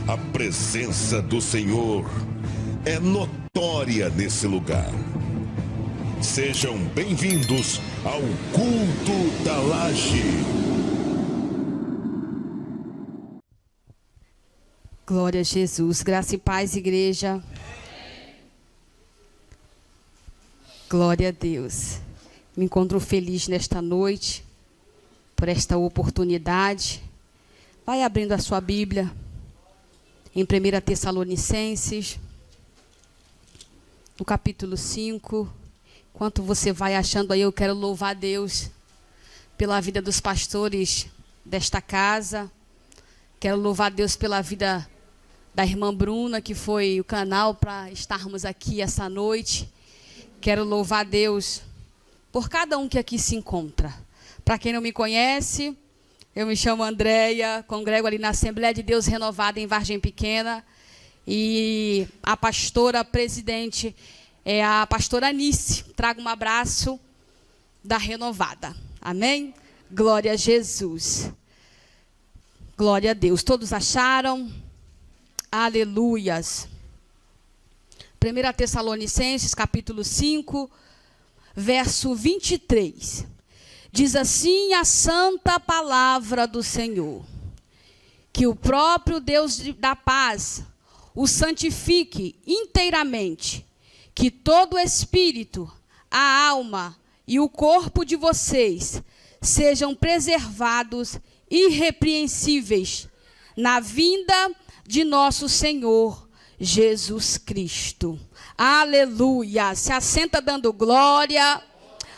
A presença do Senhor é notória nesse lugar. Sejam bem-vindos ao Culto da Laje. Glória a Jesus. Graça e paz, igreja. Glória a Deus. Me encontro feliz nesta noite, por esta oportunidade. Vai abrindo a sua Bíblia, em 1 Tessalonicenses, no capítulo 5. Enquanto você vai achando aí, eu quero louvar a Deus pela vida dos pastores desta casa. Quero louvar a Deus pela vida da irmã Bruna, que foi o canal para estarmos aqui essa noite. Quero louvar a Deus por cada um que aqui se encontra. Para quem não me conhece, eu me chamo Andréia, congrego ali na Assembleia de Deus Renovada em Vargem Pequena. E a pastora presidente é a pastora Anice. Trago um abraço da Renovada. Amém? Glória a Jesus. Glória a Deus. Todos acharam? Aleluias. 1 Tessalonicenses, capítulo 5, verso 23. Diz assim a santa palavra do Senhor: que o próprio Deus da paz o santifique inteiramente, que todo o espírito, a alma e o corpo de vocês sejam preservados irrepreensíveis na vinda de nosso Senhor Jesus Cristo. Aleluia. Se assenta dando glória.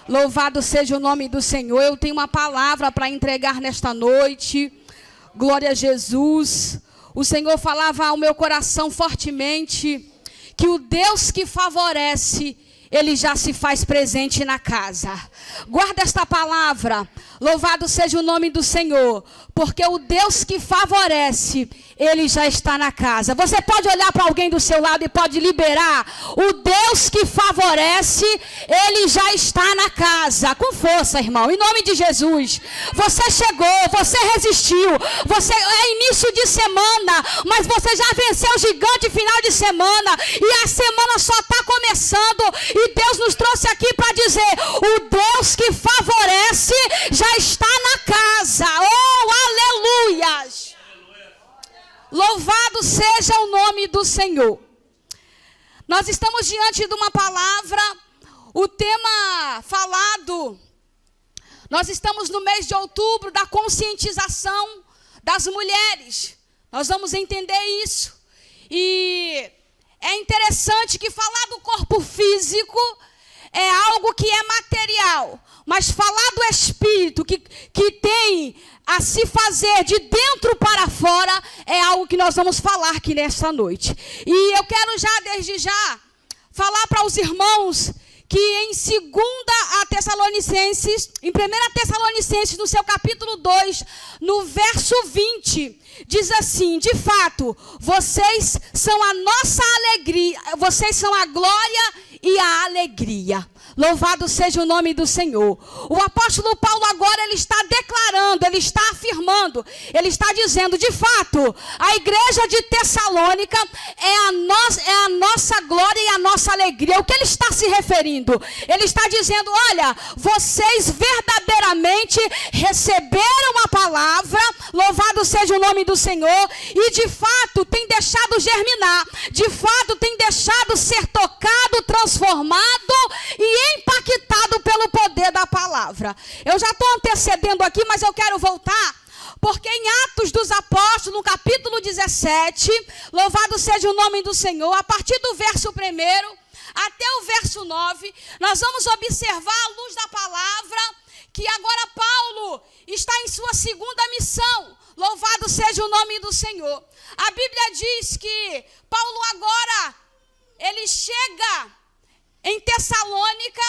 Louvado seja o nome do Senhor. Eu tenho uma palavra para entregar nesta noite. Glória a Jesus. O Senhor falava ao meu coração fortemente que o Deus que favorece, Ele já se faz presente na casa. Guarda esta palavra. Louvado seja o nome do Senhor. Porque o Deus que favorece, Ele já está na casa. Você pode olhar para alguém do seu lado e pode liberar. O Deus que favorece, Ele já está na casa. Com força, irmão. Em nome de Jesus. Você chegou, você resistiu. Você é início de semana, mas você já venceu o gigante final de semana. E a semana só está começando. E Deus nos trouxe aqui para dizer: o Deus que favorece já está na casa. Oh, aleluias! Louvado seja o nome do Senhor. Nós estamos diante de uma palavra. O tema falado, nós estamos no mês de outubro da conscientização das mulheres. Nós vamos entender isso. E é interessante que falar do corpo físico é algo que é material, mas falar do espírito que tem a se fazer de dentro para fora é algo que nós vamos falar aqui nesta noite. E eu quero já, desde já, falar para os irmãos que em 2 Tessalonicenses, em 1 Tessalonicenses, no seu capítulo 2, no verso 20, diz assim: de fato, vocês são a nossa alegria, vocês são a glória e a alegria. Louvado seja o nome do Senhor. O apóstolo Paulo agora ele está declarando, ele está afirmando, ele está dizendo: de fato, a igreja de Tessalônica é a nossa glória e a nossa alegria. O que ele está se referindo? Ele está dizendo: olha, vocês verdadeiramente receberam a palavra, louvado seja o nome do Senhor, e de fato tem deixado germinar, de fato tem deixado ser tocado, transformado e impactado pelo poder da palavra. Eu já estou antecedendo aqui, mas eu quero voltar, porque em Atos dos Apóstolos, no capítulo 17, louvado seja o nome do Senhor, a partir do verso 1 até o verso 9, nós vamos observar à luz da palavra que agora Paulo está em sua segunda missão. Louvado seja o nome do Senhor. A Bíblia diz que Paulo agora, ele chega em Tessalônica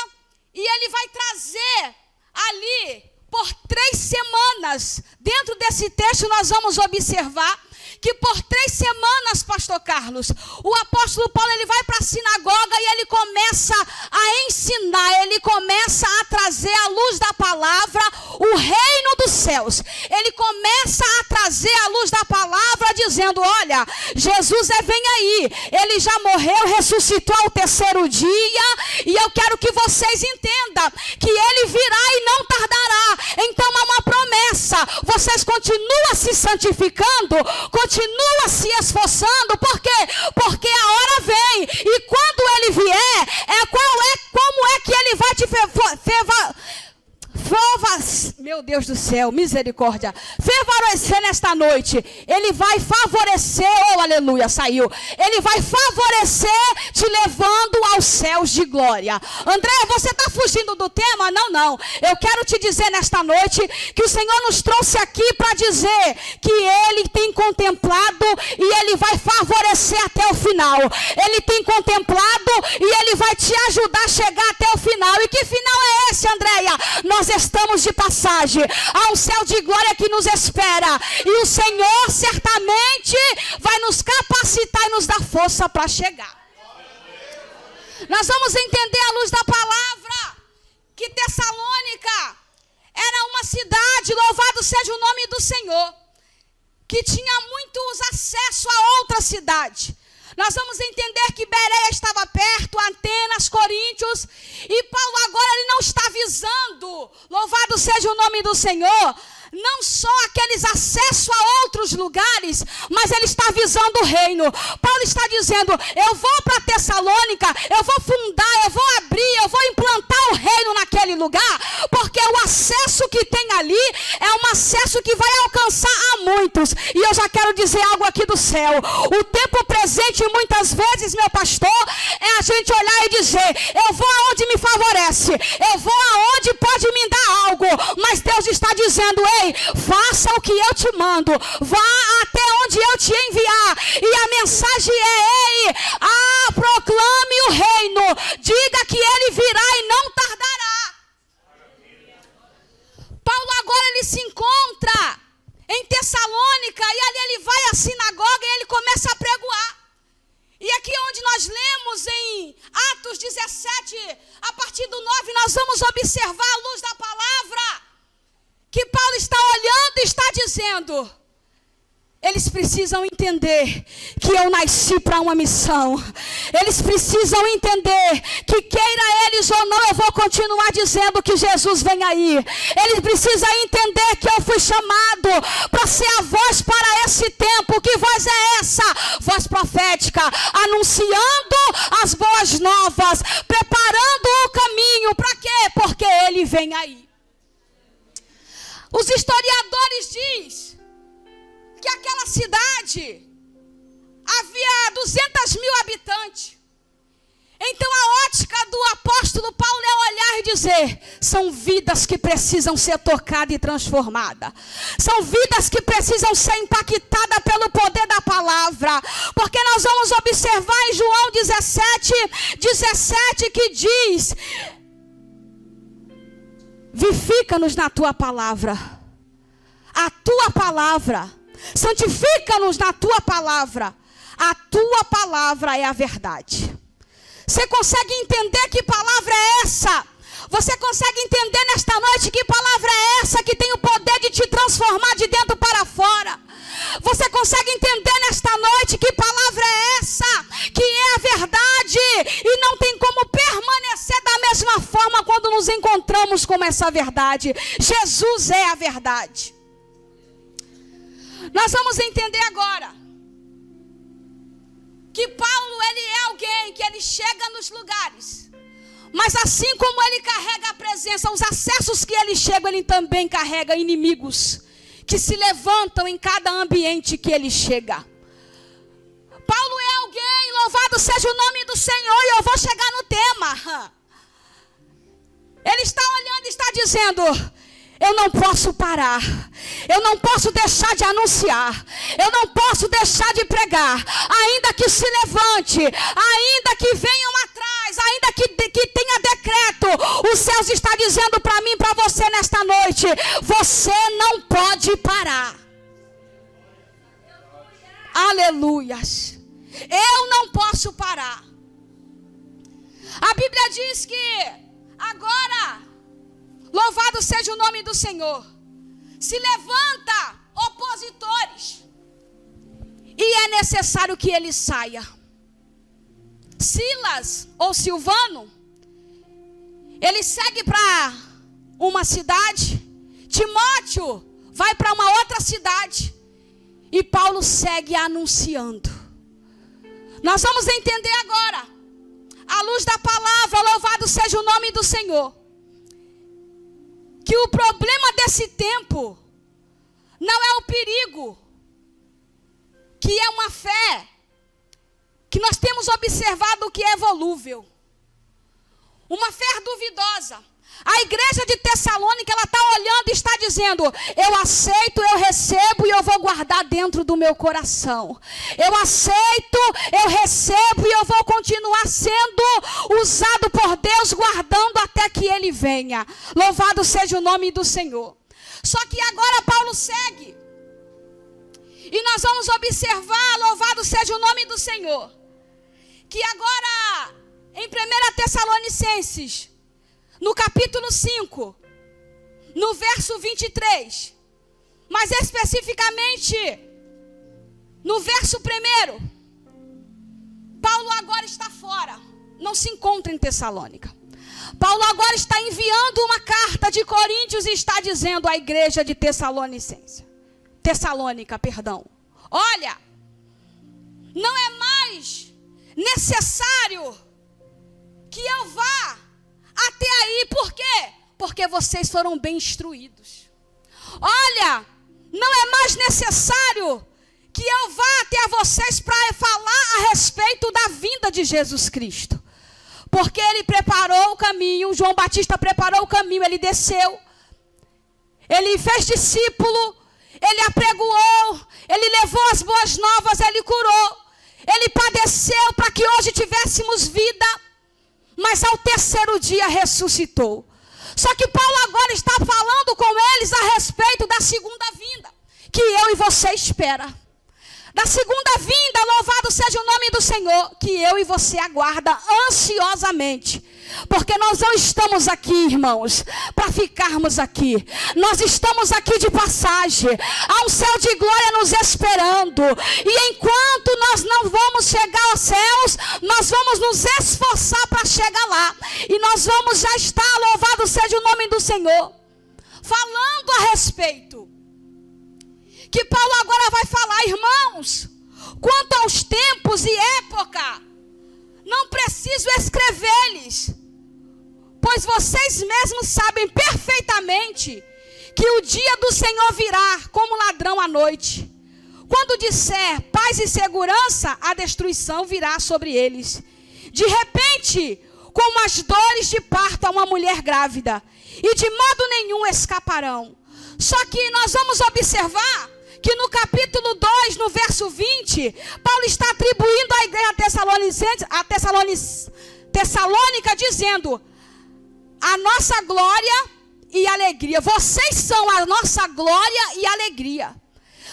e ele vai trazer ali por 3 semanas. Dentro desse texto nós vamos observar que por 3 semanas, pastor pastor Carlos? O apóstolo Paulo, ele vai para a sinagoga e ele começa a ensinar, ele começa a trazer à luz da palavra o reino dos céus. Ele começa a trazer à luz da palavra dizendo, olha, Jesus vem aí, ele já morreu, ressuscitou ao terceiro dia, e eu quero que vocês entendam que ele virá e não tardará. Então há uma promessa, vocês continuam se santificando, continuam se esforçando, por quê? Porque a hora vem, e quando ele vier, como é que ele vai te meu Deus do céu, misericórdia, favorecer nesta noite. Ele vai favorecer, oh aleluia, saiu. Ele vai favorecer te levando aos céus de glória. André, você está fugindo do tema? Não. Eu quero te dizer nesta noite que o Senhor nos trouxe aqui para dizer que Ele tem contemplado e Ele vai favorecer até o final. Ele tem contemplado e Ele vai te ajudar a chegar até o final. E que final é esse, Andréia? Nós estamos de passagem. Há um céu de glória que nos espera. E o Senhor certamente vai nos capacitar e nos dar força para chegar. Nós vamos entender à luz da palavra que Tessalônica era uma cidade, louvado seja o nome do Senhor, que tinha muitos acessos a outra cidade. Nós vamos entender que Bereia estava perto, Atenas, Coríntios, e Paulo agora ele não está visando, louvado seja o nome do Senhor, não só aqueles acessos a outros lugares, mas ele está visando o reino. Paulo está dizendo, eu vou para Tessalônica, eu vou fundar, eu vou abrir, eu vou implantar o reino naquele lugar, porque o acesso que tem ali é um acesso que vai alcançar a muitos. E eu já quero dizer algo aqui do céu. O tempo presente muitas vezes, meu pastor, é a gente olhar e dizer, eu vou aonde me favorece, eu vou aonde pode me dar algo, mas Deus está dizendo, ei, faça o que eu te mando, vá até onde eu te enviar, e a mensagem é, ei, proclame o reino, diga que ele virá e não tardará. Paulo agora ele se encontra em Tessalônica, e ali ele vai à sinagoga e ele começa a pregoar. E aqui onde nós lemos em Atos 17, a partir do 9, nós vamos observar à luz da palavra que Paulo está olhando e está dizendo, eles precisam entender que eu nasci para uma missão. Eles precisam entender que queira eles ou não, eu vou continuar dizendo que Jesus vem aí. Eles precisam entender que eu fui chamado para ser a voz para esse tempo. Que voz é essa? Voz profética, anunciando as boas novas, preparando o caminho. Para quê? Porque ele vem aí. Os historiadores dizem que aquela cidade havia 200 mil habitantes. Então a ótica do apóstolo Paulo é olhar e dizer, são vidas que precisam ser tocadas e transformadas. São vidas que precisam ser impactadas pelo poder da palavra. Porque nós vamos observar em João 17 que diz, vivifica-nos na tua palavra. A tua palavra. Santifica-nos na tua palavra. A tua palavra é a verdade. Você consegue entender que palavra é essa? Você consegue entender nesta noite que palavra é essa que tem o poder de te transformar de dentro para fora? Você consegue entender nesta noite que palavra é essa? Que é a verdade e não tem como permanecer da mesma forma quando nos encontramos com essa verdade. Jesus é a verdade. Nós vamos entender agora que Paulo, ele é alguém que ele chega nos lugares, mas assim como ele carrega a presença, os acessos que ele chega, ele também carrega inimigos que se levantam em cada ambiente que ele chega. Paulo é alguém, louvado seja o nome do Senhor, e eu vou chegar no tema. Ele está olhando e está dizendo, eu não posso parar, eu não posso deixar de anunciar, eu não posso deixar de pregar, ainda que se levante, ainda que venham atrás, ainda que tenha decreto, os céus está dizendo para mim, para você nesta noite, você não pode parar. Aleluias. Eu não posso parar. A Bíblia diz que agora, louvado seja o nome do Senhor, se levanta opositores e é necessário que ele saia. Silas ou Silvano, ele segue para uma cidade, Timóteo vai para uma outra cidade e Paulo segue anunciando. Nós vamos entender agora, à luz da palavra, louvado seja o nome do Senhor, que o problema desse tempo não é o perigo, que é uma fé que nós temos observado que é volúvel, uma fé duvidosa. A igreja de Tessalônica, ela está olhando e está dizendo: eu aceito, eu recebo e eu vou guardar dentro do meu coração. Eu aceito, eu recebo e eu vou continuar sendo usado por Deus, guardando até que Ele venha. Louvado seja o nome do Senhor. Só que agora Paulo segue. E nós vamos observar, louvado seja o nome do Senhor, que agora em 1 Tessalonicenses, no capítulo 5, no verso 23, mas especificamente no verso 1, Paulo agora está fora, não se encontra em Tessalônica. Paulo agora está enviando uma carta de Coríntios e está dizendo à igreja de Tessalônica, olha, não é mais necessário que eu vá até aí. Por quê? Porque vocês foram bem instruídos. Olha, não é mais necessário que eu vá até vocês para falar a respeito da vinda de Jesus Cristo. Porque ele preparou o caminho, João Batista preparou o caminho, ele desceu, ele fez discípulo, ele apregoou, ele levou as boas novas, ele curou, ele padeceu para que hoje tivéssemos vida, mas ao terceiro dia ressuscitou. Só que Paulo agora está falando com eles a respeito da segunda vinda, que eu e você espera. Da segunda vinda, louvado seja o nome do Senhor, que eu e você aguarda ansiosamente. Porque nós não estamos aqui, irmãos, para ficarmos aqui. Nós estamos aqui de passagem. Há um céu de glória nos esperando. E enquanto nós não vamos chegar aos céus, nós vamos nos esforçar para chegar lá. E nós vamos já estar, louvado seja o nome do Senhor, falando a respeito. Que Paulo agora vai falar, irmãos, quanto aos tempos e época, não preciso escrever-lhes, pois vocês mesmos sabem perfeitamente que o dia do Senhor virá como ladrão à noite. Quando disser paz e segurança, a destruição virá sobre eles. De repente, como as dores de parto a uma mulher grávida, e de modo nenhum escaparão. Só que nós vamos observar que no capítulo 2, no verso 20, Paulo está atribuindo à igreja Tessalônica, dizendo: a nossa glória e alegria. Vocês são a nossa glória e alegria.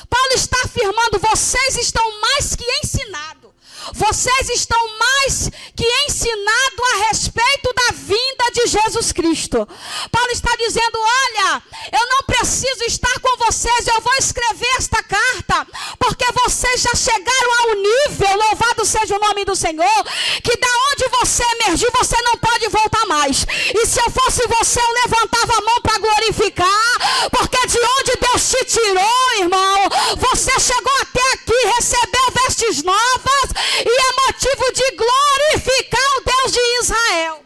Paulo está afirmando: vocês estão mais que ensinados. Vocês estão mais que ensinados a respeito da vinda de Jesus Cristo. Paulo está dizendo: olha, eu não preciso estar com vocês, eu vou escrever esta carta, porque vocês já chegaram ao nível, louvado seja o nome do Senhor, que da onde você emergiu, você não pode voltar mais. E se eu fosse você, eu levantava a mão para glorificar, porque de onde Deus te tirou, irmão, você chegou até aqui, recebeu vestes novas, e é motivo de glorificar o Deus de Israel.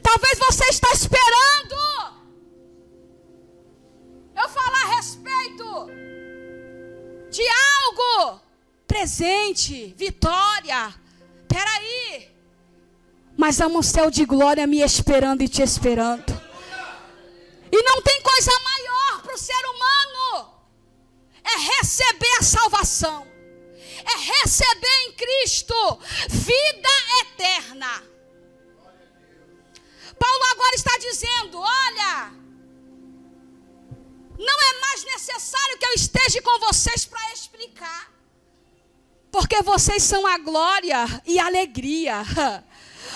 Talvez você está esperando eu falar a respeito de algo presente, vitória. Peraí, mas há um céu de glória me esperando e te esperando. E não tem coisa maior para o ser humano. É receber a salvação, é receber em Cristo vida eterna. Paulo agora está dizendo: olha, Não é mais necessário que eu esteja com vocês para explicar. Porque vocês são a glória e a alegria.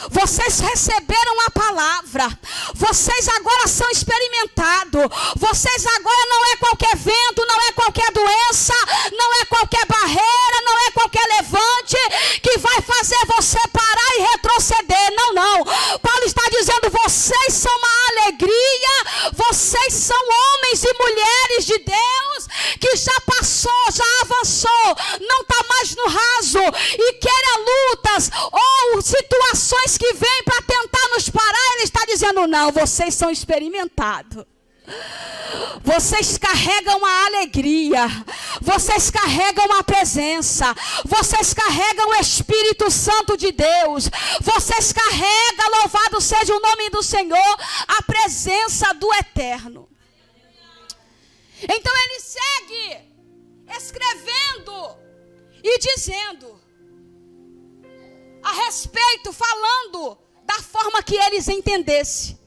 Vocês receberam a palavra. Vocês agora são experimentados. Vocês agora não é qualquer vento, não é qualquer doença, não é qualquer barreira, não é qualquer levante que vai fazer você parar e retroceder. Não, não. Paulo está dizendo, vocês são uma alegria. Vocês são homens e mulheres de Deus que já passou, já avançou, não está mais no raso e quer lutas ou situações que vêm para tentar nos parar. Ele está dizendo, não, vocês são experimentados. Vocês carregam a alegria, vocês carregam a presença, vocês carregam o Espírito Santo de Deus, vocês carregam, louvado seja o nome do Senhor, a presença do Eterno. Então ele segue escrevendo e dizendo a respeito, falando da forma que eles entendessem.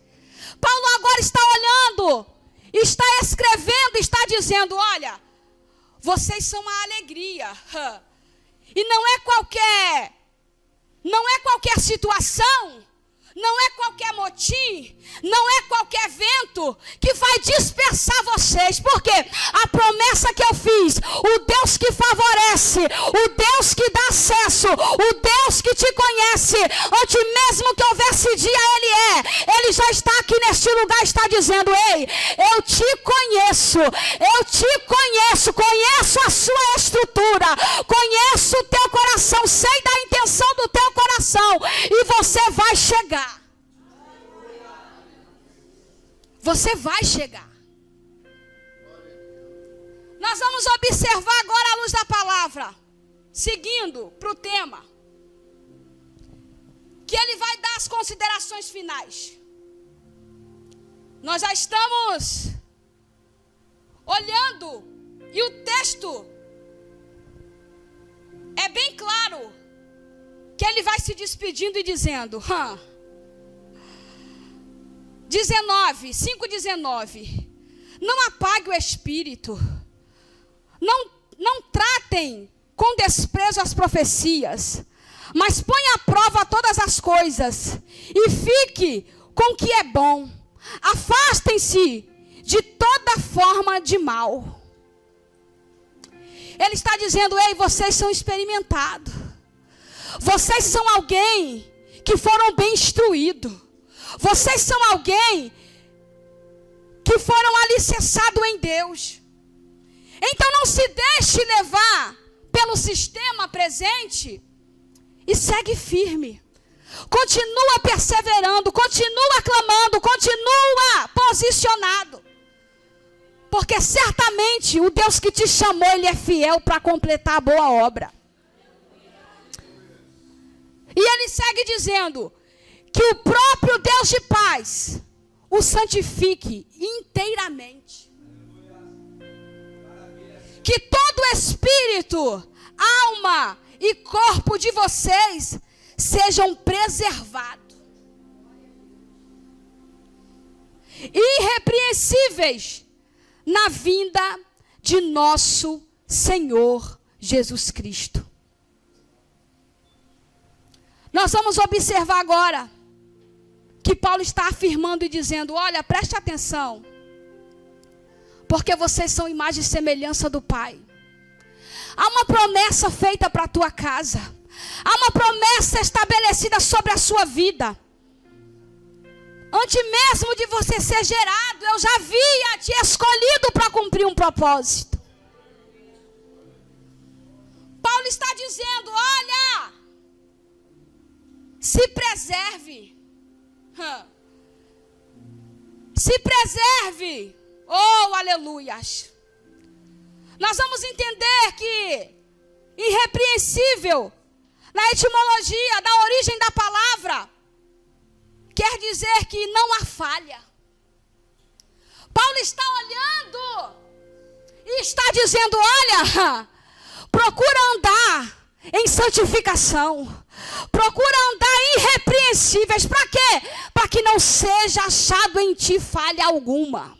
Paulo agora está olhando, está escrevendo, está dizendo, olha, vocês são uma alegria. E não é qualquer situação, não é qualquer motim, não é qualquer vento que vai dispersar vocês. Porque a promessa que eu fiz, o Deus que favorece, o Deus que dá acesso, o Deus que te conhece, antes mesmo que houvesse dia, Ele já está aqui neste lugar, está dizendo, ei, eu te conheço, conheço a sua estrutura, conheço o teu coração, sei da intenção do teu coração, e você vai chegar. Você vai chegar. Nós vamos observar agora a luz da palavra, seguindo para o tema, que ele vai dar as considerações finais. Nós já estamos olhando e o texto é bem claro que ele vai se despedindo e dizendo, 5:19, não apague o espírito, não tratem com desprezo as profecias, mas ponha à prova todas as coisas, e fique com o que é bom, afastem-se de toda forma de mal. Ele está dizendo, ei, vocês são experimentados, vocês são alguém que foram bem instruídos, vocês são alguém que foram alicerçados em Deus. Então não se deixe levar pelo sistema presente e segue firme. Continua perseverando, continua clamando, continua posicionado. Porque certamente o Deus que te chamou, Ele é fiel para completar a boa obra. E ele segue dizendo que o próprio Deus de paz o santifique inteiramente. Que todo espírito, alma e corpo de vocês sejam preservados, irrepreensíveis na vinda de nosso Senhor Jesus Cristo. Nós vamos observar agora que Paulo está afirmando e dizendo, olha, preste atenção, porque vocês são imagem e semelhança do Pai. Há uma promessa feita para a tua casa, há uma promessa estabelecida sobre a sua vida. Antes mesmo de você ser gerado, eu já havia te escolhido para cumprir um propósito. Paulo está dizendo, olha, se preserve. Se preserve. Oh, aleluias. Nós vamos entender que irrepreensível, na etimologia, da origem da palavra, quer dizer que não há falha. Paulo está olhando e está dizendo, olha, procura andar em santificação, procura andar irrepreensíveis. Para quê? Para que não seja achado em ti falha alguma.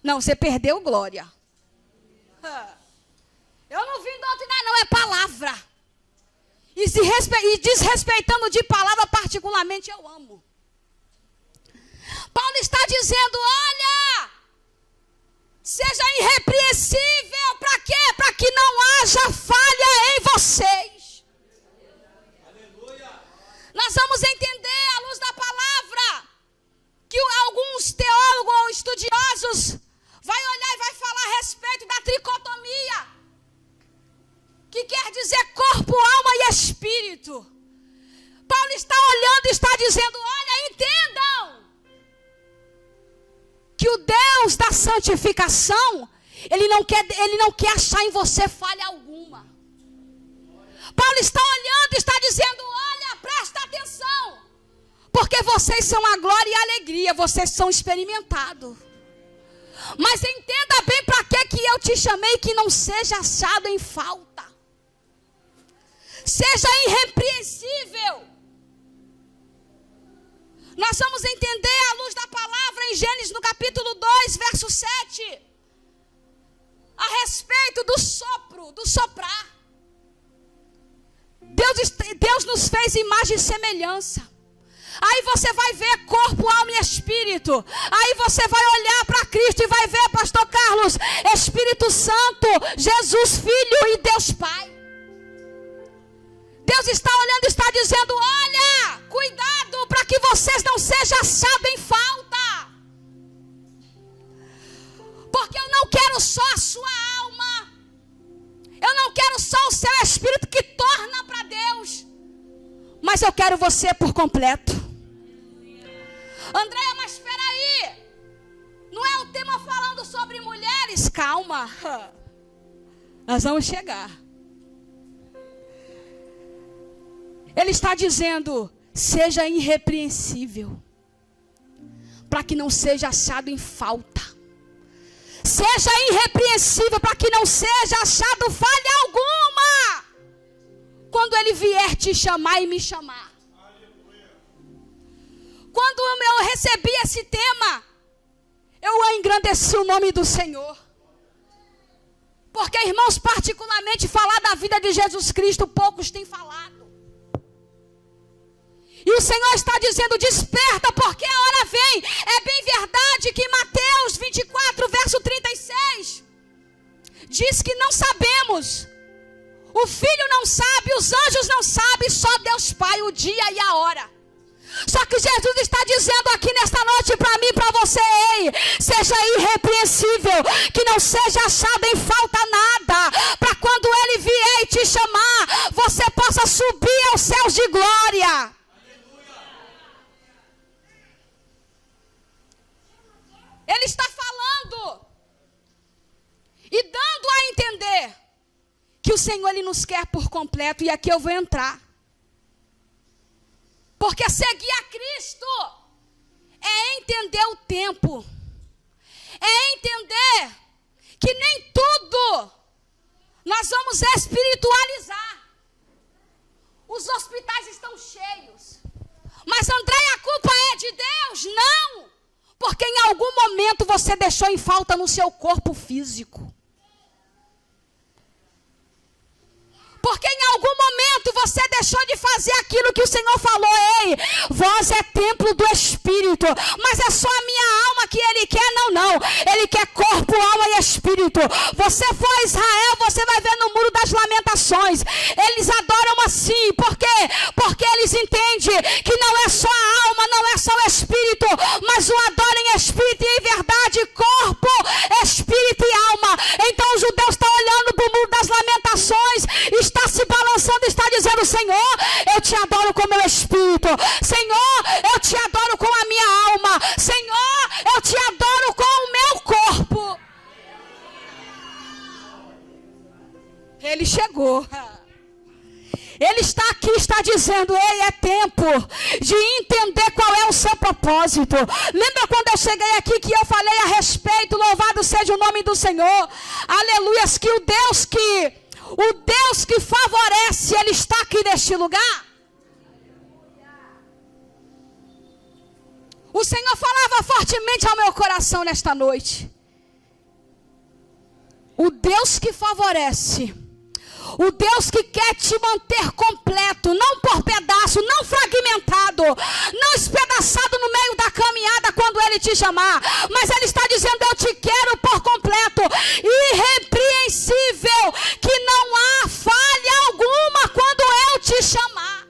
Não, você perdeu glória. Eu não vim doutrinar, não, é palavra. E desrespeitando de palavra, particularmente, eu amo. Paulo está dizendo, olha, seja irrepreensível, para quê? Para que não haja falha em vocês. Aleluia. Nós vamos entender, à luz da palavra, que alguns teólogos ou estudiosos vai olhar e vai falar a respeito da tricotomia, que quer dizer corpo, alma e espírito. Paulo está olhando e está dizendo, olha, entendam que o Deus da santificação, Ele não quer achar em você falha alguma. Paulo está olhando e está dizendo, olha, presta atenção, porque vocês são a glória e a alegria, vocês são experimentados. Mas entenda bem para que eu te chamei, que não seja achado em falta. Seja irrepreensível. Nós vamos entender à luz da palavra em Gênesis no capítulo 2, verso 7. A respeito do sopro, do soprar. Deus nos fez imagem e semelhança. Aí você vai ver corpo, alma e espírito. Aí você vai olhar para Cristo e vai ver, pastor Carlos, Espírito Santo, Jesus Filho e Deus Pai. Deus está olhando e está dizendo, olha, cuidado para que vocês não sejam achados em falta. Porque eu não quero só a sua alma. Eu não quero só o seu espírito que torna para Deus. Mas eu quero você por completo. Andréia, mas espera aí. Não é o tema falando sobre mulheres? Calma. Nós vamos chegar. Ele está dizendo, seja irrepreensível, para que não seja achado em falta. Seja irrepreensível, para que não seja achado falha alguma, quando Ele vier te chamar e me chamar. Quando eu recebi esse tema, eu engrandeci o nome do Senhor. Porque, irmãos, particularmente falar da vida de Jesus Cristo, poucos têm falado. E o Senhor está dizendo, desperta, porque a hora vem. É bem verdade que Mateus 24, verso 36, diz que não sabemos. O Filho não sabe, os anjos não sabem, só Deus Pai, o dia e a hora. Só que Jesus está dizendo aqui nesta noite para mim e para você, ei, seja irrepreensível, que não seja achado em falta nada, para quando Ele vier e te chamar, você possa subir aos céus de glória. Ele está falando e dando a entender que o Senhor, Ele nos quer por completo. E aqui eu vou entrar. Porque seguir a Cristo é entender o tempo. É entender que nem tudo nós vamos espiritualizar. Os hospitais estão cheios. Mas, Andréia, a culpa é de Deus? Não. Porque em algum momento você deixou em falta no seu corpo físico. Porque em algum momento você deixou de fazer aquilo que o Senhor falou. Ei, vós é templo do Espírito. Mas é só a minha alma que Ele quer? Não. Ele quer corpo, alma e Espírito. Você for a Israel, você vai ver no Muro das Lamentações. Eles adoram assim. Por quê? Porque eles entendem que não é só a alma, não é só o Espírito, mas o adoram em Espírito e em verdade, corpo, Espírito e alma. Então o judeu está olhando para o Muro das Lamentações, está se balançando, está dizendo, Senhor, eu te adoro com o meu espírito. Senhor, eu te adoro com a minha alma. Senhor, eu te adoro com o meu corpo. Ele chegou. Ele está aqui, está dizendo, ei, é tempo de entender qual é o seu propósito. Lembra quando eu cheguei aqui que eu falei a respeito, louvado seja o nome do Senhor, aleluias, que o Deus que favorece, Ele está aqui neste lugar. O Senhor falava fortemente ao meu coração nesta noite. O Deus que favorece. O Deus que quer te manter completo, não por pedaço, não fragmentado, não espedaçado no meio da caminhada quando Ele te chamar. Mas Ele está dizendo, eu te quero por completo, irrepreensível, que não há falha alguma quando eu te chamar.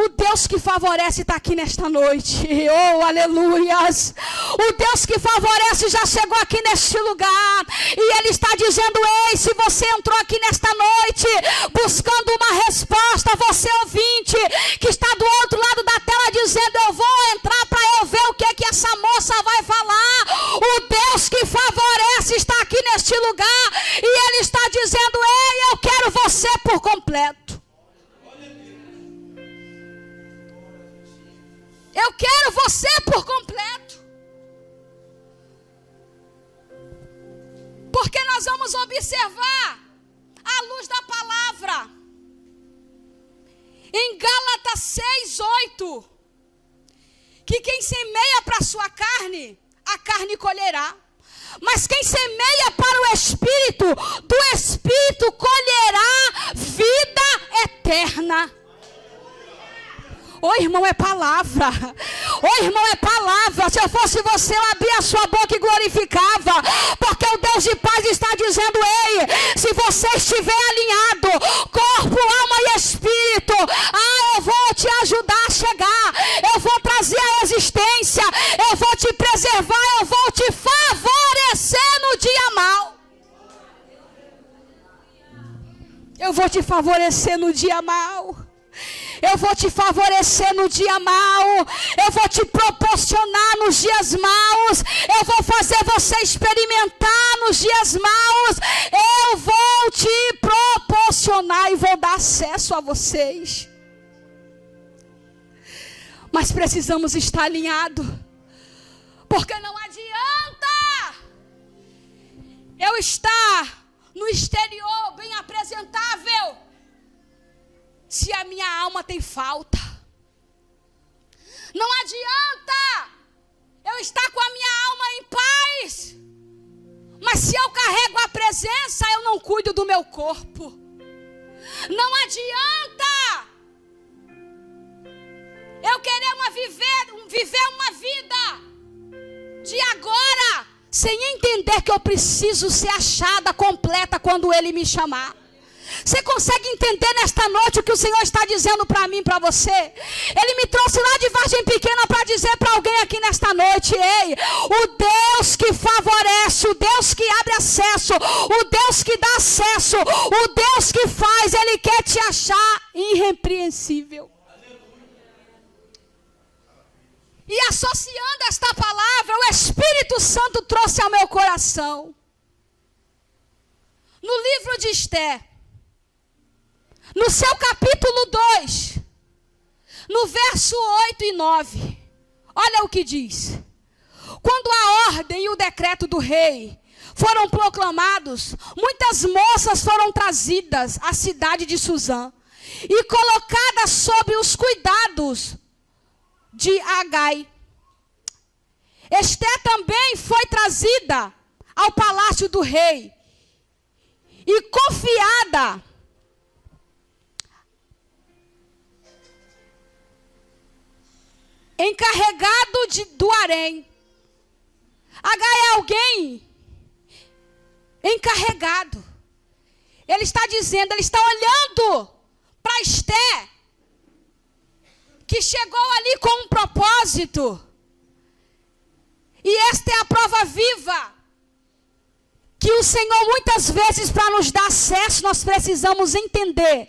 O Deus que favorece está aqui nesta noite. Oh, aleluias. O Deus que favorece já chegou aqui neste lugar. E Ele está dizendo, ei, se você entrou aqui nesta noite buscando uma resposta, você ouvinte, que está do outro lado da tela dizendo, eu vou entrar para eu ver o que essa moça vai falar. O Deus que favorece está aqui neste lugar. E Ele está dizendo, ei, eu quero você por completo. Eu quero você por completo. Porque nós vamos observar a luz da palavra. Em Gálatas 6:8. Que quem semeia para a sua carne, a carne colherá. Mas quem semeia para o Espírito, do Espírito colherá vida eterna. Ô irmão, é palavra. Ô irmão, é palavra. Se eu fosse você, eu abria a sua boca e glorificava. Porque o Deus de paz está dizendo, ei, se você estiver alinhado, corpo, alma e espírito, eu vou te ajudar a chegar. Eu vou trazer a existência. Eu vou te preservar. Eu vou te favorecer no dia mau. Eu vou te favorecer no dia mau. Eu vou te favorecer no dia mau. Eu vou te proporcionar nos dias maus. Eu vou fazer você experimentar nos dias maus. Eu vou te proporcionar e vou dar acesso a vocês. Mas precisamos estar alinhados. Porque não adianta eu estar no exterior bem apresentável se a minha alma tem falta. Não adianta eu estar com a minha alma em paz, mas se eu carrego a presença, eu não cuido do meu corpo. Não adianta eu querer viver uma vida de agora, sem entender que eu preciso ser achada completa quando Ele me chamar. Você consegue entender nesta noite o que o Senhor está dizendo para mim, para você? Ele me trouxe lá de Vargem Pequena para dizer para alguém aqui nesta noite, ei, o Deus que favorece, o Deus que abre acesso, o Deus que dá acesso, o Deus que faz, Ele quer te achar irrepreensível. E associando esta palavra, o Espírito Santo trouxe ao meu coração. No livro de Esther, no seu capítulo 2, no verso 8 e 9, olha o que diz. Quando a ordem e o decreto do rei foram proclamados, muitas moças foram trazidas à cidade de Suzã e colocadas sob os cuidados de Agai. Esther também foi trazida ao palácio do rei e confiada encarregado do harém. Agai é alguém encarregado. Ele está dizendo, ele está olhando para Esther, que chegou ali com um propósito. E esta é a prova viva que o Senhor muitas vezes, para nos dar acesso, nós precisamos entender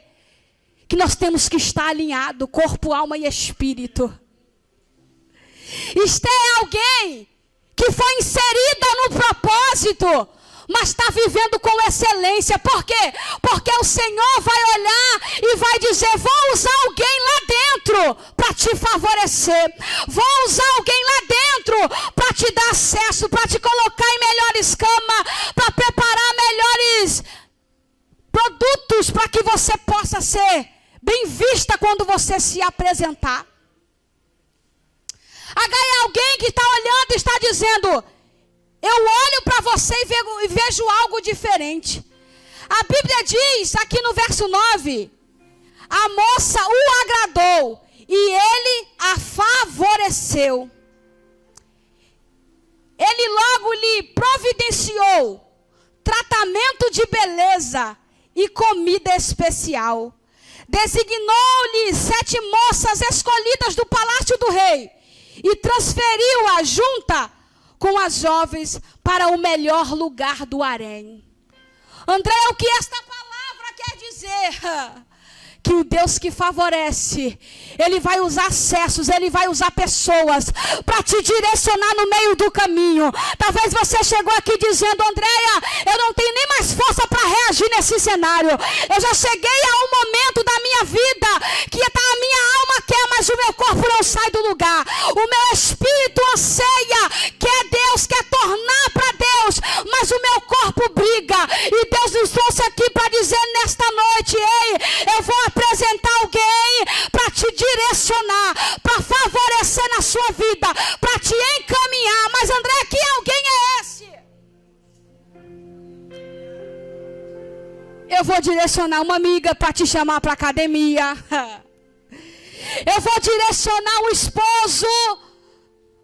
que nós temos que estar alinhado, corpo, alma e espírito. Esther é alguém que foi inserida no propósito, mas está vivendo com excelência. Por quê? Porque o Senhor vai olhar e vai dizer, vou usar alguém lá dentro para te favorecer. Vou usar alguém lá dentro para te dar acesso, para te colocar em melhores camas, para preparar melhores produtos para que você possa ser bem vista quando você se apresentar. Agai é alguém que está olhando e está dizendo, eu olho para você e vejo algo diferente. A Bíblia diz aqui no verso 9, a moça o agradou e ele a favoreceu. Ele logo lhe providenciou tratamento de beleza e comida especial. Designou-lhe 7 moças escolhidas do palácio do rei e transferiu-a junta com as jovens para o melhor lugar do harém. André, o que esta palavra quer dizer? Que o Deus que favorece, Ele vai usar acessos, Ele vai usar pessoas para te direcionar no meio do caminho. Talvez você chegou aqui dizendo, Andréia, eu não tenho nem mais força para reagir nesse cenário. Eu já cheguei a um momento da minha vida que a minha alma quer, mas o meu corpo não sai do lugar. O meu espírito anseia, quer Deus, quer tornar para Deus, mas o meu corpo briga. E Deus nos trouxe aqui para dizer nesta noite, ei, eu vou apresentar alguém para te direcionar, para favorecer na sua vida, para te encaminhar. Mas André, que alguém é esse? Eu vou direcionar uma amiga para te chamar para a academia. Eu vou direcionar um esposo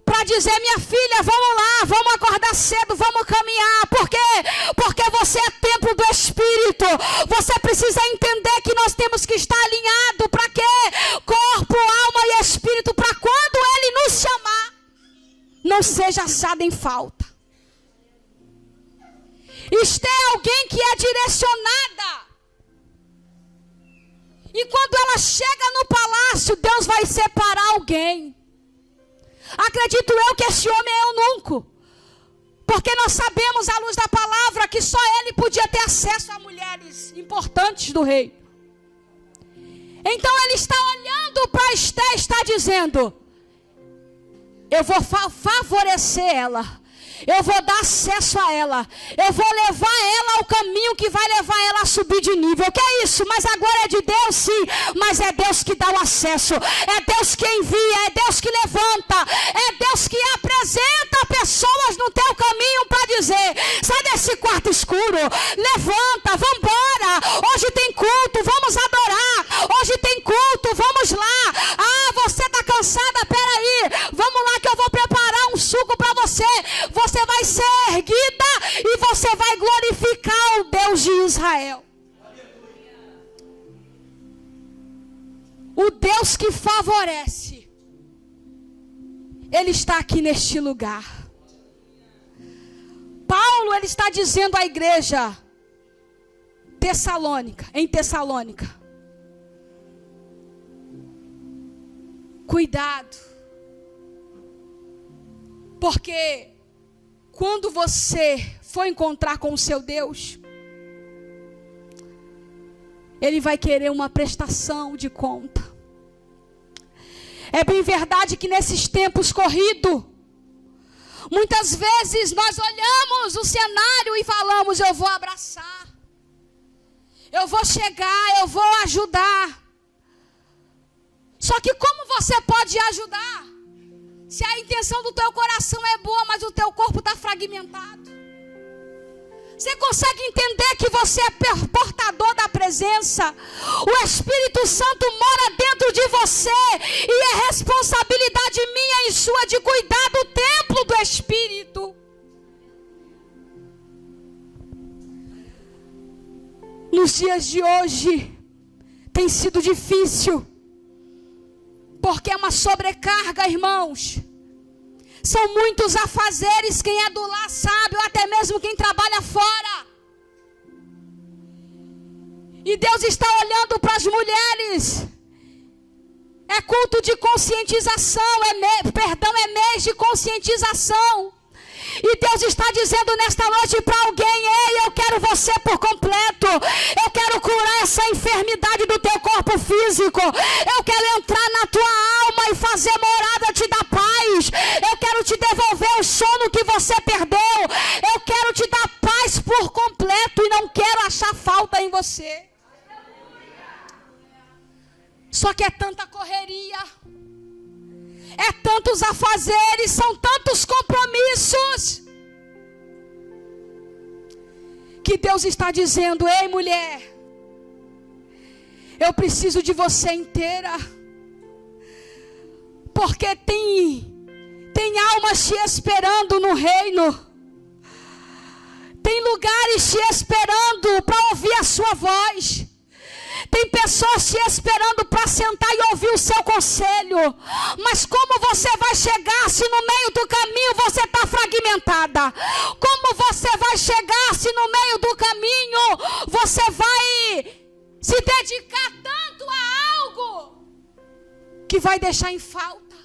para dizer, minha filha, vamos lá, vamos acordar cedo, vamos caminhar. Por quê? Porque você é templo do Espírito. Você precisa entender que nós temos que estar alinhado. Para quê? Corpo, alma e Espírito, para quando Ele nos chamar, não seja achado em falta. Isto é alguém que é direcionada. E quando ela chega no palácio, Deus vai separar alguém. Acredito eu que este homem é eunuco, porque nós sabemos à luz da palavra que só ele podia ter acesso a mulheres importantes do rei. Então ele está olhando para Esté e está dizendo, eu vou favorecer ela, eu vou dar acesso a ela, eu vou levar ela ao caminho que vai levar ela a subir de nível. Que é isso? Mas agora é de Deus, sim, mas é Deus que dá o acesso, é Deus que envia, é Deus que levanta, é Deus que apresenta pessoas no teu caminho para dizer, sai desse quarto escuro, levanta, vamos embora, hoje tem culto, vamos adorar, hoje tem culto, vamos lá. Ah, você está cansada, peraí, vamos lá que eu vou preparar um suco para você. Você vai ser erguida e você vai glorificar o Deus de Israel. O Deus que favorece, Ele está aqui neste lugar. Paulo, ele está dizendo à igreja em Tessalônica, cuidado, porque quando você for encontrar com o seu Deus, Ele vai querer uma prestação de conta. É bem verdade que nesses tempos corridos, muitas vezes nós olhamos o cenário e falamos, eu vou abraçar, eu vou chegar, eu vou ajudar. Só que como você pode ajudar se a intenção do teu coração é boa, mas o teu corpo está fragmentado? Você consegue entender que você é portador da presença? O Espírito Santo mora dentro de você e é responsabilidade minha e sua de cuidar do templo do Espírito. Nos dias de hoje tem sido difícil, porque é uma sobrecarga, irmãos. São muitos afazeres, quem é do lar sabe, ou até mesmo quem trabalha fora. E Deus está olhando para as mulheres. É culto de conscientização, é mês de conscientização. E Deus está dizendo nesta noite para alguém, ei, eu quero você por completo. Eu quero curar essa enfermidade do teu corpo físico. Eu quero entrar na tua alma e fazer morada, te dar paz. Eu quero te devolver o sono que você perdeu. Eu quero te dar paz por completo e não quero achar falta em você. Só que é tanta correria, é tantos afazeres, são tantos compromissos, que Deus está dizendo: ei, mulher, eu preciso de você inteira, porque tem almas te esperando no reino, tem lugares te esperando para ouvir a sua voz, tem pessoas te esperando para sentar e ouvir o seu conselho. Mas como você vai chegar se no meio do caminho você está fragmentada? Como você vai chegar se no meio do caminho você vai se dedicar tanto a algo que vai deixar em falta?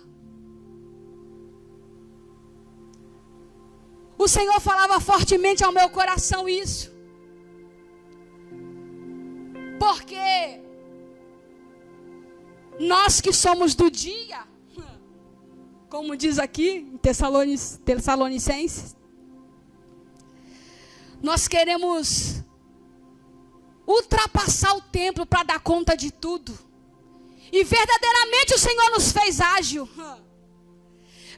O Senhor falava fortemente ao meu coração isso. Porque nós que somos do dia, como diz aqui em Tessalonicenses, nós queremos ultrapassar o tempo para dar conta de tudo. E verdadeiramente o Senhor nos fez ágil.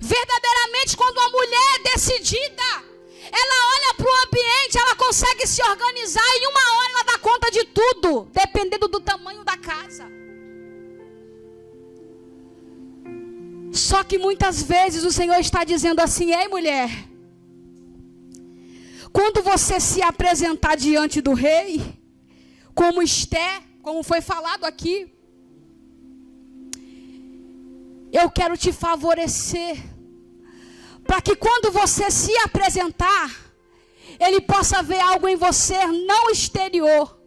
Verdadeiramente, quando uma mulher é decidida, ela olha para o ambiente, ela consegue se organizar e em uma hora ela dá conta de tudo, dependendo do tamanho da casa. Só que muitas vezes o Senhor está dizendo assim: ei, mulher, quando você se apresentar diante do rei, como Esther, como foi falado aqui, eu quero te favorecer, para que quando você se apresentar, ele possa ver algo em você, não exterior,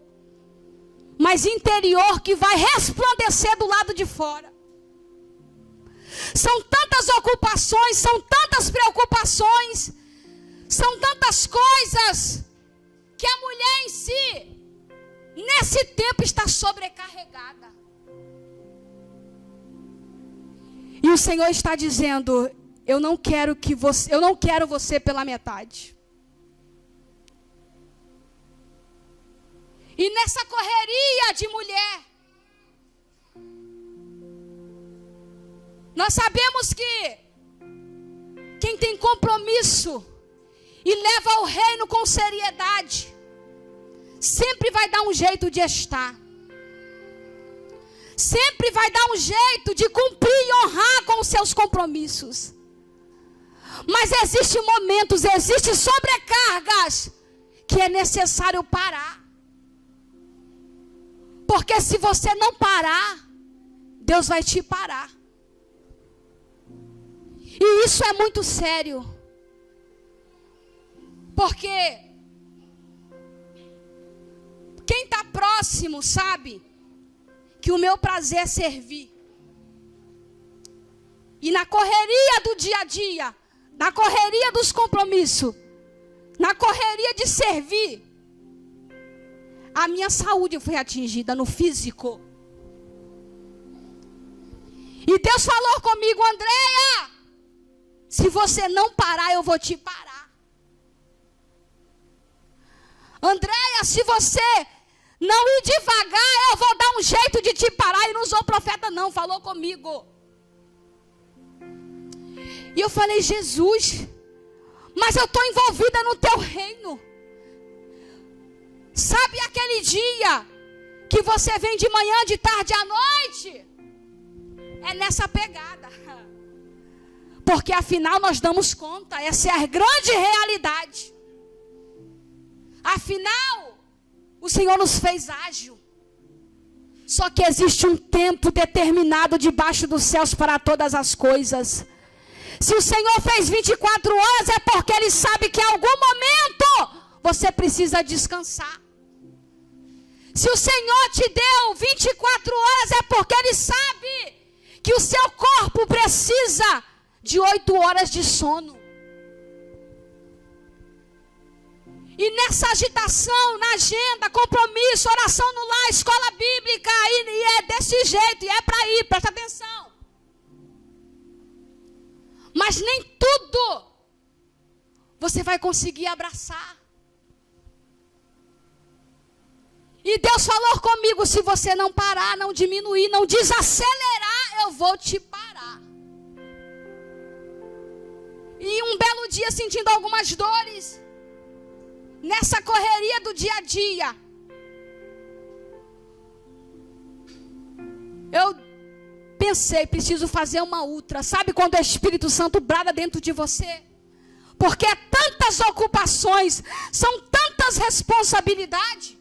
mas interior, que vai resplandecer do lado de fora. São tantas ocupações, são tantas preocupações, são tantas coisas, que a mulher em si, nesse tempo, está sobrecarregada. E o Senhor está dizendo: eu não quero você pela metade. E nessa correria de mulher, nós sabemos que quem tem compromisso e leva o reino com seriedade, sempre vai dar um jeito de estar. Sempre vai dar um jeito de cumprir e honrar com os seus compromissos. Mas existem momentos, existem sobrecargas que é necessário parar. Porque se você não parar, Deus vai te parar. E isso é muito sério. Porque quem está próximo sabe que o meu prazer é servir. E na correria do dia a dia, na correria dos compromissos, na correria de servir, a minha saúde foi atingida no físico. E Deus falou comigo: Andréia, se você não parar, eu vou te parar. Andréia, se você não ir devagar, eu vou dar um jeito de te parar. E não usou profeta não, falou comigo. E eu falei: Jesus, mas eu estou envolvida no teu reino. Sabe aquele dia que você vem de manhã, de tarde à noite? É nessa pegada. Porque afinal nós damos conta, essa é a grande realidade. Afinal, o Senhor nos fez ágil. Só que existe um tempo determinado debaixo dos céus para todas as coisas. Se o Senhor fez 24 horas, é porque Ele sabe que em algum momento você precisa descansar. Se o Senhor te deu 24 horas, é porque Ele sabe que o seu corpo precisa de 8 horas de sono. E nessa agitação, na agenda, compromisso, oração no lar, escola bíblica, e é desse jeito, e é para ir, presta atenção. Mas nem tudo você vai conseguir abraçar. E Deus falou comigo: se você não parar, não diminuir, não desacelerar, eu vou te parar. E um belo dia, sentindo algumas dores nessa correria do dia a dia, eu pensei, preciso fazer uma ultra. Sabe quando o Espírito Santo brada dentro de você? Porque é tantas ocupações, são tantas responsabilidades,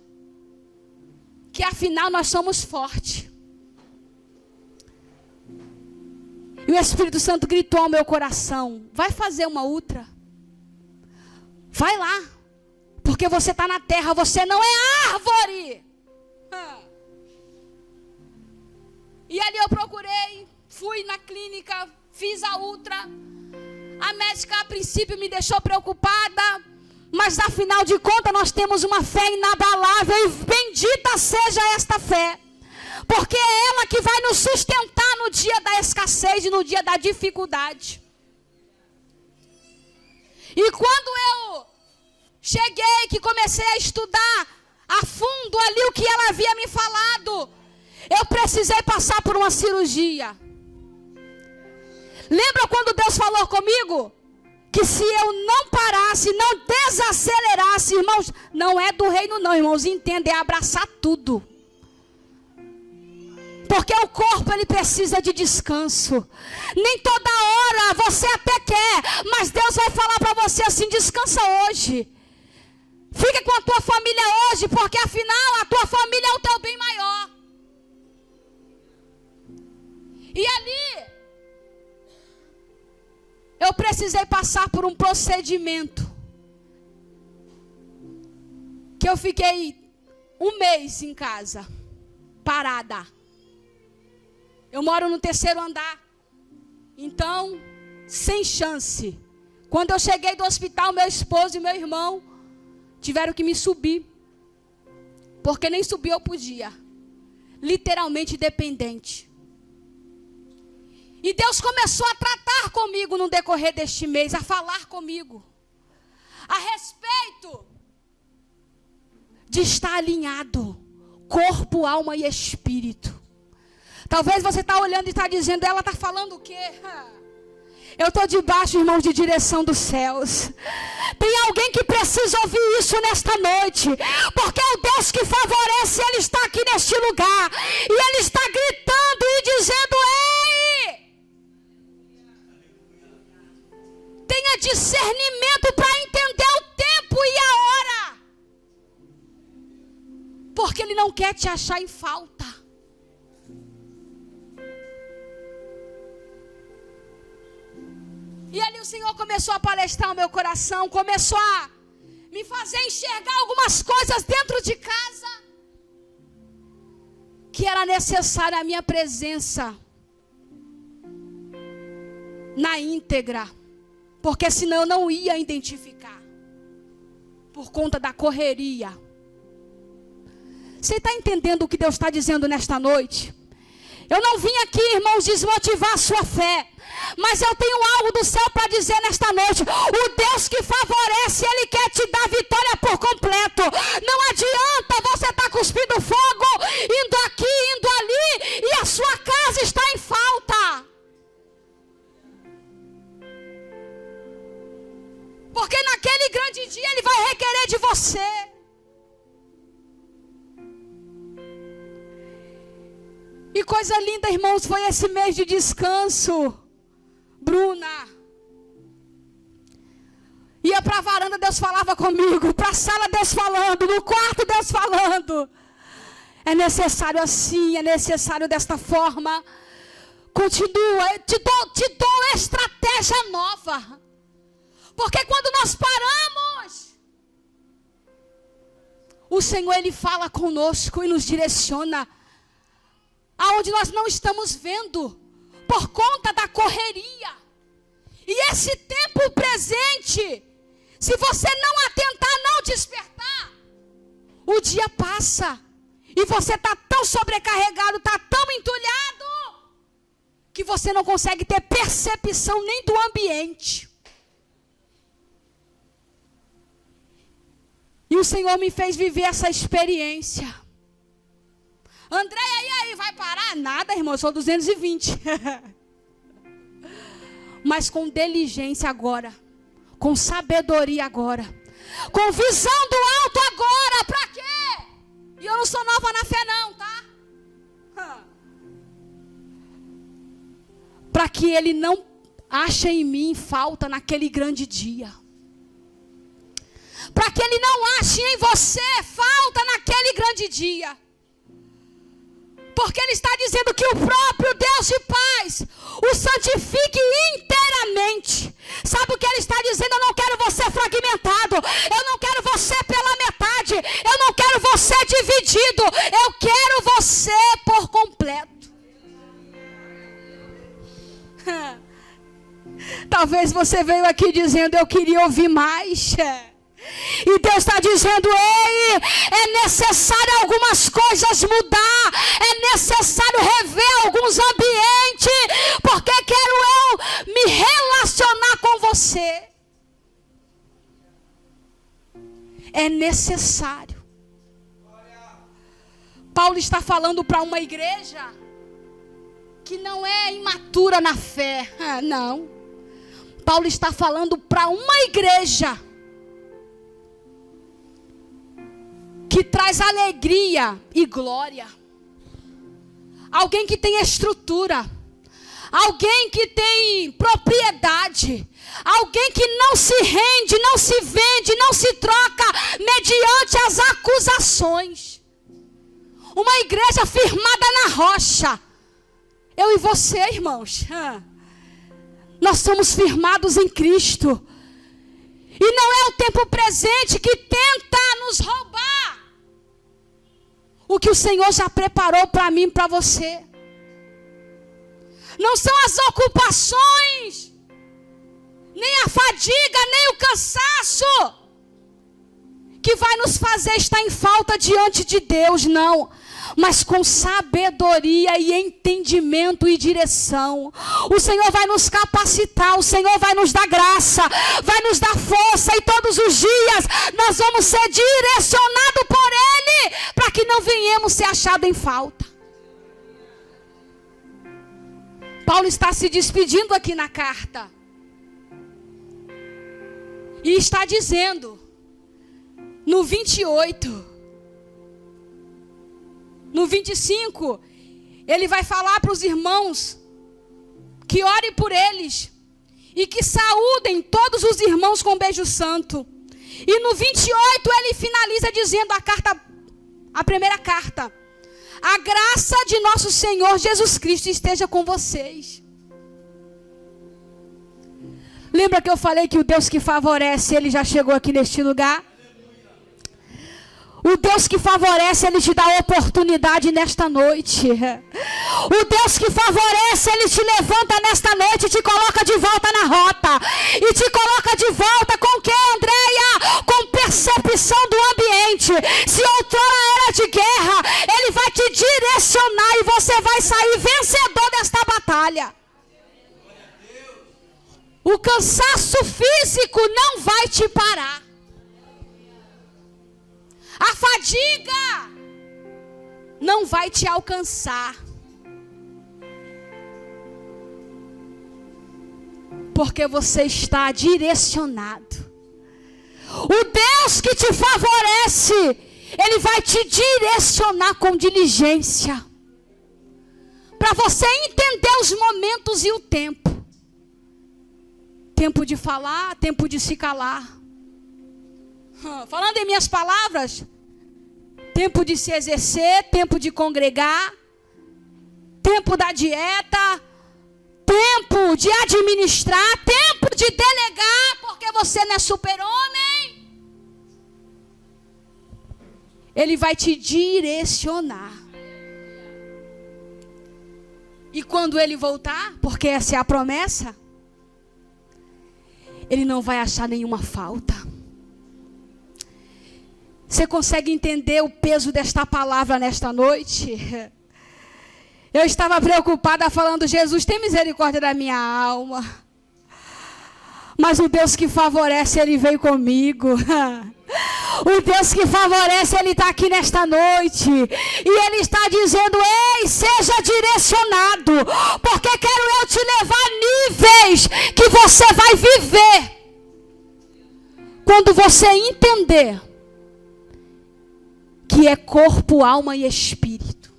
que afinal nós somos fortes. E o Espírito Santo gritou ao meu coração: vai fazer uma ultra. Vai lá. Porque você está na terra, você não é árvore. E ali eu procurei, fui na clínica, fiz a ultra. A médica a princípio me deixou preocupada, mas afinal de contas nós temos uma fé inabalável e bendita seja esta fé. Porque é ela que vai nos sustentar no dia da escassez e no dia da dificuldade. E quando eu cheguei, que comecei a estudar a fundo ali o que ela havia me falado, eu precisei passar por uma cirurgia. Lembra quando Deus falou comigo? Que se eu não parasse, não desacelerasse, irmãos, não é do reino não, irmãos, entenda, é abraçar tudo. Porque o corpo, ele precisa de descanso. Nem toda hora você até quer, mas Deus vai falar para você assim: descansa hoje. Fica com a tua família hoje, porque afinal a tua família é o teu bem maior. E ali, eu precisei passar por um procedimento. Que eu fiquei 1 mês em casa, parada. Eu moro no 3º andar. Então, sem chance. Quando eu cheguei do hospital, meu esposo e meu irmão tiveram que me subir. Porque nem subir eu podia. Literalmente dependente. E Deus começou a tratar comigo no decorrer deste mês, a falar comigo a respeito de estar alinhado, corpo, alma e espírito. Talvez você está olhando e está dizendo: ela está falando o quê? Eu estou debaixo, irmãos, de direção dos céus. Tem alguém que precisa ouvir isso nesta noite. Porque o Deus que favorece, Ele está aqui neste lugar. E Ele está gritando e dizendo: ei! Tenha discernimento para entender o tempo e a hora. Porque Ele não quer te achar em falta. E ali o Senhor começou a palestrar o meu coração, começou a me fazer enxergar algumas coisas dentro de casa, que era necessária a minha presença na íntegra, porque senão eu não ia identificar, por conta da correria. Você está entendendo o que Deus está dizendo nesta noite? Eu não vim aqui, irmãos, desmotivar a sua fé. Mas eu tenho algo do céu para dizer nesta noite. O Deus que favorece, Ele quer te dar vitória por completo. Não adianta você estar cuspindo fogo, indo aqui, indo ali, e a sua casa está em falta. Porque naquele grande dia Ele vai requerer de você. E coisa linda, irmãos, foi esse mês de descanso. Bruna ia para a varanda, Deus falava comigo. Para a sala, Deus falando. No quarto, Deus falando. É necessário assim, é necessário desta forma. Continua, te dou estratégia nova. Porque quando nós paramos, o Senhor, Ele fala conosco e nos direciona aonde nós não estamos vendo, por conta da correria. E esse tempo presente, se você não atentar, não despertar, o dia passa e você está tão sobrecarregado, está tão entulhado, que você não consegue ter percepção nem do ambiente. E o Senhor me fez viver essa experiência. Andréia, e aí, vai parar? Nada, irmão, eu sou 220. Mas com diligência agora, com sabedoria agora, com visão do alto agora. Para quê? E eu não sou nova na fé não, tá? Para que ele não ache em mim falta naquele grande dia. Para que ele não ache em você falta naquele grande dia. Porque ele está dizendo que o próprio Deus de paz o santifique inteiramente. Sabe o que ele está dizendo? Eu não quero você fragmentado. Eu não quero você pela metade. Eu não quero você dividido. Eu quero você por completo. Talvez você veio aqui dizendo: eu queria ouvir mais. E Deus está dizendo: ei, é necessário algumas coisas mudar, é necessário rever alguns ambientes, porque quero eu me relacionar com você. É necessário. Paulo está falando para uma igreja que não é imatura na fé. Não. Paulo está falando para uma igreja que traz alegria e glória. Alguém que tem estrutura. Alguém que tem propriedade. Alguém que não se rende, não se vende, não se troca mediante as acusações. Uma igreja firmada na rocha. Eu e você, irmãos. Nós somos firmados em Cristo. E não é o tempo presente que tenta nos roubar o que o Senhor já preparou para mim e para você. Não são as ocupações, nem a fadiga, nem o cansaço que vai nos fazer estar em falta diante de Deus, não. Mas com sabedoria e entendimento e direção. O Senhor vai nos capacitar, o Senhor vai nos dar graça, vai nos dar força, e todos os dias nós vamos ser direcionados por Ele, para que não venhamos ser achados em falta. Paulo está se despedindo aqui na carta. E está dizendo, no 28... No 25, ele vai falar para os irmãos que orem por eles e que saúdem todos os irmãos com beijo santo. E no 28 ele finaliza dizendo a primeira carta: a graça de nosso Senhor Jesus Cristo esteja com vocês. Lembra que eu falei que o Deus que favorece, Ele já chegou aqui neste lugar? O Deus que favorece, Ele te dá oportunidade nesta noite. O Deus que favorece, Ele te levanta nesta noite e te coloca de volta na rota. E te coloca de volta com o que, Andréia? Com percepção do ambiente. Se outrora era de guerra, Ele vai te direcionar e você vai sair vencedor desta batalha. O cansaço físico não vai te parar. A fadiga não vai te alcançar. Porque você está direcionado. O Deus que te favorece, Ele vai te direcionar com diligência. Para você entender os momentos e o tempo. Tempo de falar, tempo de se calar. Falando em minhas palavras, tempo de se exercer, tempo de congregar, tempo da dieta, tempo de administrar, tempo de delegar, porque você não é super-homem. Ele vai te direcionar. E quando Ele voltar, porque essa é a promessa, Ele não vai achar nenhuma falta. Você consegue entender o peso desta palavra nesta noite? Eu estava preocupada falando: Jesus, tem misericórdia da minha alma. Mas o Deus que favorece, Ele veio comigo. O Deus que favorece, Ele está aqui nesta noite. E Ele está dizendo: ei, seja direcionado. Porque quero eu te levar a níveis que você vai viver Quando você entender que é corpo, alma e espírito.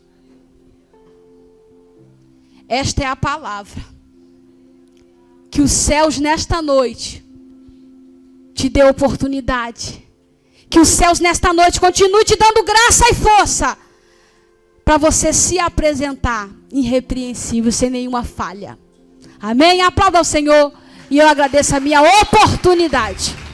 Esta é a palavra que os céus nesta noite te dê oportunidade. Que os céus nesta noite continuem te dando graça e força para você se apresentar irrepreensível, sem nenhuma falha. Amém? Aplauda ao Senhor e eu agradeço a minha oportunidade.